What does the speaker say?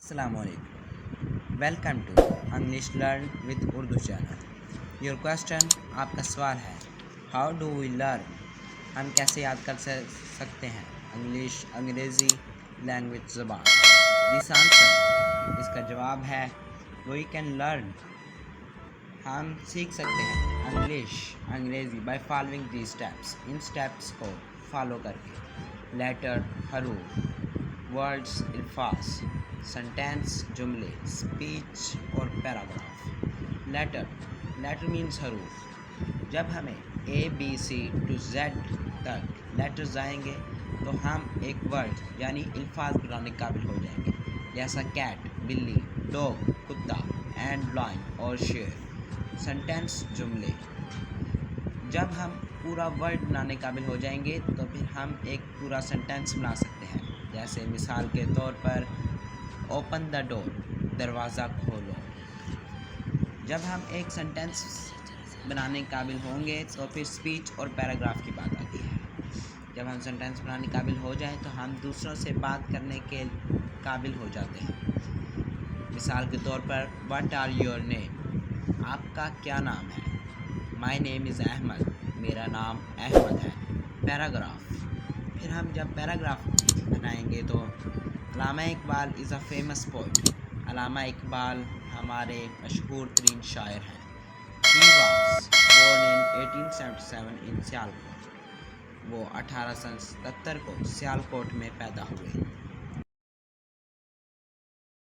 Assalamu alaikum. Welcome to English Learn with Urdu channel. Your question आपका सवाल है How do we learn? हम कैसे याद कर सकते हैं अंग्रेज़ी लैंग्वेज ज़बान. This answer इसका जवाब है We can learn. हम सीख सकते हैं अंग्रेज़ी by following these steps. इन steps को follow करके letter हरूफ, words अल्फाज, सेंटेंस जुमले, स्पीच और पैराग्राफ. लेटर मीन्स हरूफ. जब हमें ABC to Z तक लेटर्स आएंगे तो हम एक वर्ड यानी अल्फाज बनाने के काबिल हो जाएंगे, जैसा कैट बिल्ली, डॉग कुत्ता, एंड लाइन और शेर. सेंटेंस जुमले. जब हम पूरा वर्ड बनाने के काबिल हो जाएंगे तो फिर हम एक पूरा सेंटेंस बना सकते हैं, जैसे मिसाल के तौर पर ओपन द डोर, दरवाज़ा खोलो. जब हम एक सेंटेंस बनाने के काबिल होंगे तो फिर स्पीच और पैराग्राफ की बात आती है. जब हम सेंटेंस बनाने के काबिल हो जाएं तो हम दूसरों से बात करने के काबिल हो जाते हैं. मिसाल के तौर पर व्हाट आर योर नेम, आपका क्या नाम है. माय नेम इज़ अहमद, मेरा नाम अहमद है. पैराग्राफ. फिर हम जब पैराग्राफ बनाएंगे तो Allama Iqbal is a famous poet. Allama Iqbal हमारे मशहूर तरीन शायर हैं. He was born in 1877 in Sialkot. वो 1877 को सियालकोट में पैदा हुए.